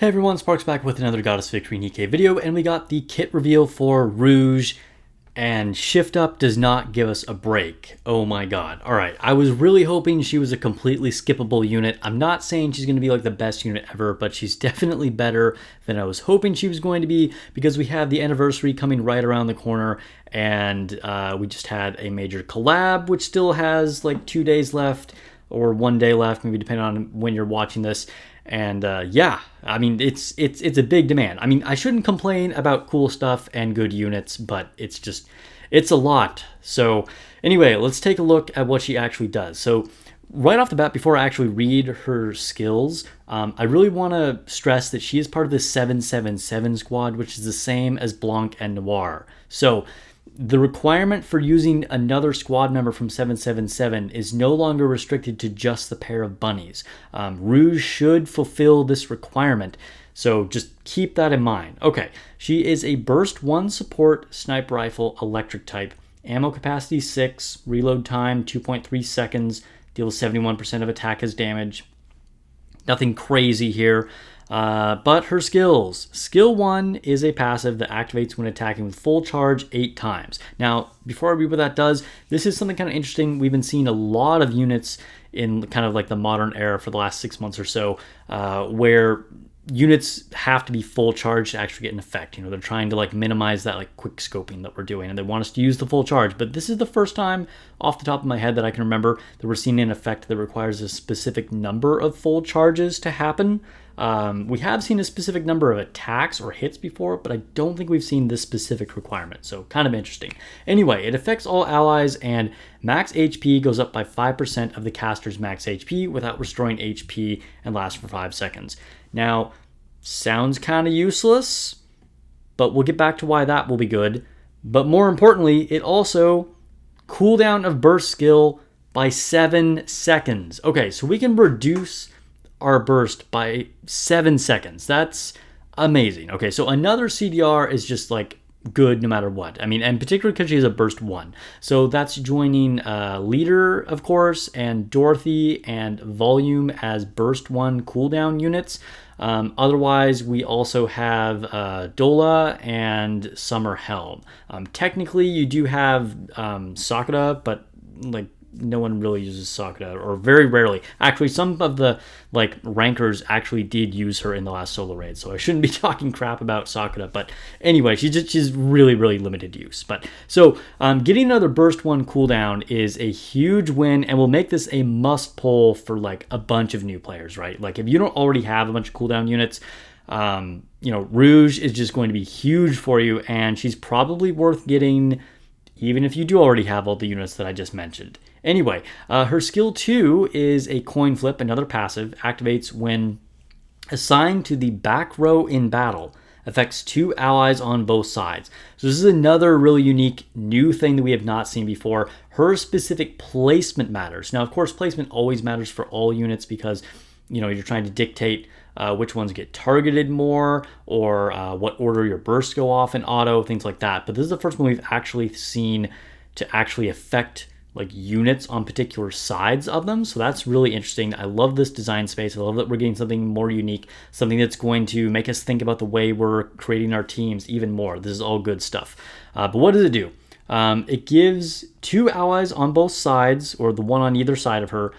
Hey everyone, Sparks back with another Goddess Victory nikke video, and we got the kit reveal for Rouge, and Shift Up does not give us a break. Oh my god. Alright, I was really hoping she was a completely skippable unit. I'm not saying she's going to be like the best unit ever, but she's definitely better than I was hoping she was going to be, because we have the anniversary coming right around the corner, and we just had a major collab, which still has like 2 days left, or 1 day left, maybe depending on when you're watching this. And yeah, I mean, it's a big demand. I mean, I shouldn't complain about cool stuff and good units, but it's a lot. So anyway, let's take a look at what she actually does. So right off the bat, before I actually read her skills, I really want to stress that she is part of the 777 squad, which is the same as Blanc and Noir. So the requirement for using another squad member from 777 is no longer restricted to just the pair of bunnies. Rouge should fulfill this requirement, so just keep that in mind. Okay, she is a burst 1 support sniper rifle electric type. Ammo capacity 6, reload time 2.3 seconds, deals 71% of attack as damage. Nothing crazy here. But her skills. Skill 1 is a passive that activates when attacking with full charge 8 times. Now, before I read what that does, this is something kind of interesting. We've been seeing a lot of units in kind of like the modern era for the last 6 months or so, where units have to be full charge to actually get an effect. You know, they're trying to like minimize that like quick scoping that we're doing, and they want us to use the full charge. But this is the first time off the top of my head that I can remember that we're seeing an effect that requires a specific number of full charges to happen. We have seen a specific number of attacks or hits before, but I don't think we've seen this specific requirement, so kind of interesting. Anyway, it affects all allies, and max HP goes up by 5% of the caster's max HP without restoring HP, and lasts for 5 seconds. Now, sounds kind of useless, but we'll get back to why that will be good. But more importantly, it also cooldown of burst skill by 7 seconds. Okay, so we can reduce our burst by 7 seconds. That's amazing. Okay, so another CDR is just like good no matter what. I mean, and particularly because she has a burst 1. So that's joining Leader, of course, and Dorothy and Volume as burst 1 cooldown units. Otherwise, we also have Dola and Summer Helm. Technically, you do have Sakura, but like no one really uses Sakura, or very rarely. Actually, some of the like rankers actually did use her in the last solo raid, so I shouldn't be talking crap about Sakura. But anyway, she's really limited use. But so getting another burst 1 cooldown is a huge win, and will make this a must pull for like a bunch of new players, right? Like if you don't already have a bunch of cooldown units, you know, Rouge is just going to be huge for you, and she's probably worth getting even if you do already have all the units that I just mentioned. Anyway, her skill 2 is a coin flip, another passive, activates when assigned to the back row in battle, affects 2 allies on both sides. So this is another really unique new thing that we have not seen before. Her specific placement matters. Now, of course, placement always matters for all units because, you know, you're trying to dictate which ones get targeted more, or what order your bursts go off in auto, things like that. But this is the first one we've actually seen to actually affect like units on particular sides of them. So that's really interesting. I love this design space. I love that we're getting something more unique, something that's going to make us think about the way we're creating our teams even more. This is all good stuff. But what does it do? It gives 2 allies on both sides, or the one on either side of her,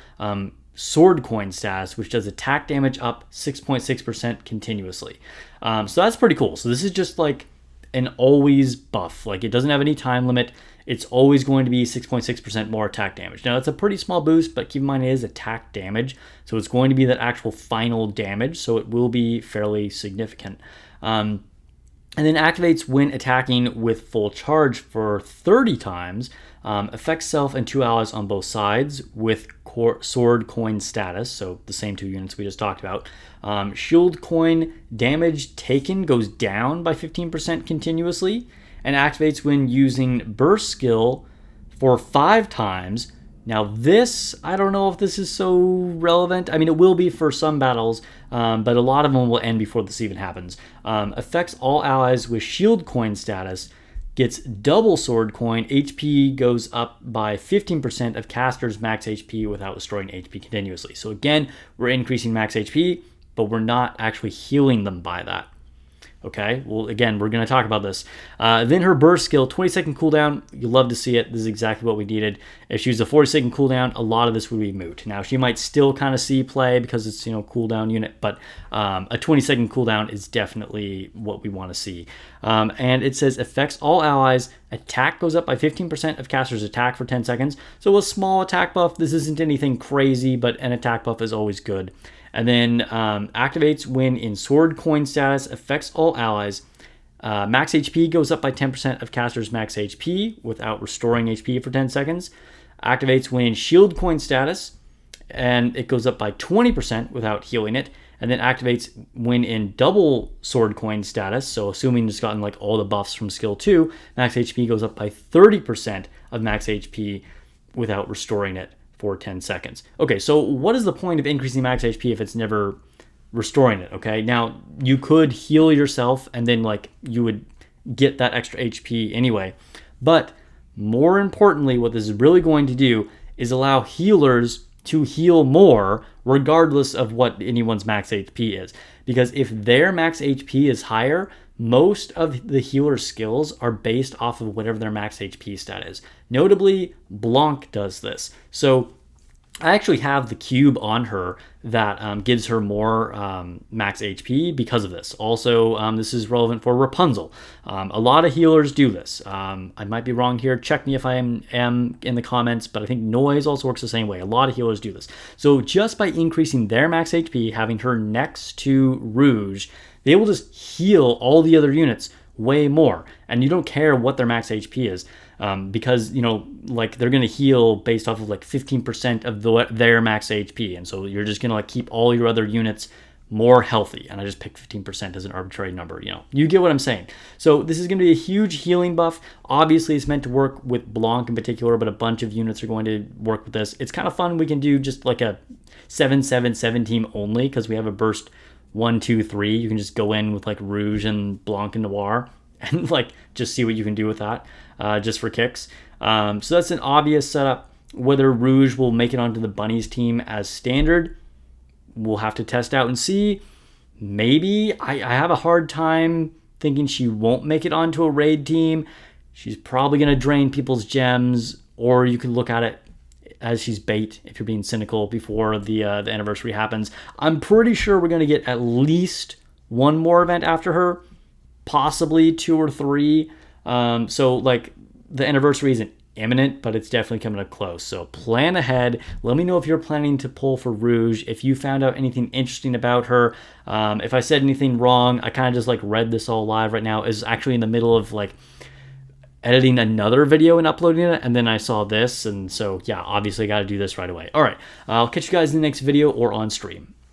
sword coin status, which does attack damage up 6.6% continuously. So that's pretty cool. So this is just like an always buff. Like it doesn't have any time limit. It's always going to be 6.6% more attack damage. Now, it's a pretty small boost, but keep in mind it is attack damage. So it's going to be that actual final damage. So it will be fairly significant. And then activates when attacking with full charge for 30 times. Affects self and 2 allies on both sides with sword coin status. So the same 2 units we just talked about. Shield coin damage taken goes down by 15% continuously, and activates when using burst skill for 5 times. Now this, I don't know if this is so relevant. I mean, it will be for some battles, but a lot of them will end before this even happens. Affects all allies with shield coin status, gets double sword coin, HP goes up by 15% of caster's max HP without restoring HP continuously. So again, we're increasing max HP, but we're not actually healing them by that. Okay, well, again, we're going to talk about this. Then her burst skill, 20-second cooldown. You love to see it. This is exactly what we needed. If she was a 40-second cooldown, a lot of this would be moot. Now, she might still kind of see play because it's, cooldown unit, but a 20-second cooldown is definitely what we want to see. And it says affects all allies. Attack goes up by 15% of caster's attack for 10 seconds. So a small attack buff. This isn't anything crazy, but an attack buff is always good. And then activates when in sword coin status, affects all allies. Max HP goes up by 10% of caster's max HP without restoring HP for 10 seconds. Activates when in shield coin status, and it goes up by 20% without healing it. And then activates when in double sword coin status, so assuming it's gotten like all the buffs from skill 2, max HP goes up by 30% of max HP without restoring it for 10 seconds. Okay, so what is the point of increasing max HP if it's never restoring it? Okay, now you could heal yourself and then like you would get that extra HP anyway. But more importantly, what this is really going to do is allow healers to heal more regardless of what anyone's max HP is. Because if their max HP is higher, most of the healer's skills are based off of whatever their max HP stat is. Notably, Blanc does this. So I actually have the cube on her that gives her more max HP because of this. Also, this is relevant for Rapunzel. A lot of healers do this. I might be wrong here. Check me if I am in the comments, but I think Noise also works the same way. A lot of healers do this. So just by increasing their max HP, having her next to Rouge, they will just heal all the other units way more. And you don't care what their max HP is. Because, like they're going to heal based off of like 15% of their max HP. And so you're just going to like keep all your other units more healthy. And I just picked 15% as an arbitrary number. You get what I'm saying. So this is going to be a huge healing buff. Obviously, it's meant to work with Blanc in particular, but a bunch of units are going to work with this. It's kind of fun. We can do just like a 7-7-7 team only because we have a burst 1, 2, 3. You can just go in with like Rouge and Blanc and Noir and like just see what you can do with that just for kicks. So that's an obvious setup. Whether Rouge will make it onto the Bunnies team as standard, we'll have to test out and see. Maybe. I have a hard time thinking she won't make it onto a raid team. She's probably going to drain people's gems, or you can look at it as she's bait if you're being cynical before the anniversary happens. I'm pretty sure we're going to get at least one more event after her, possibly 2 or 3. So like the anniversary isn't imminent, but it's definitely coming up close. So plan ahead. Let me know if you're planning to pull for Rouge, if you found out anything interesting about her. If I said anything wrong, I kind of just like read this all live right now. Is actually in the middle of like editing another video and uploading it, and then I saw this, and so yeah, obviously I got to do this right away. All right, I'll catch you guys in the next video or on stream.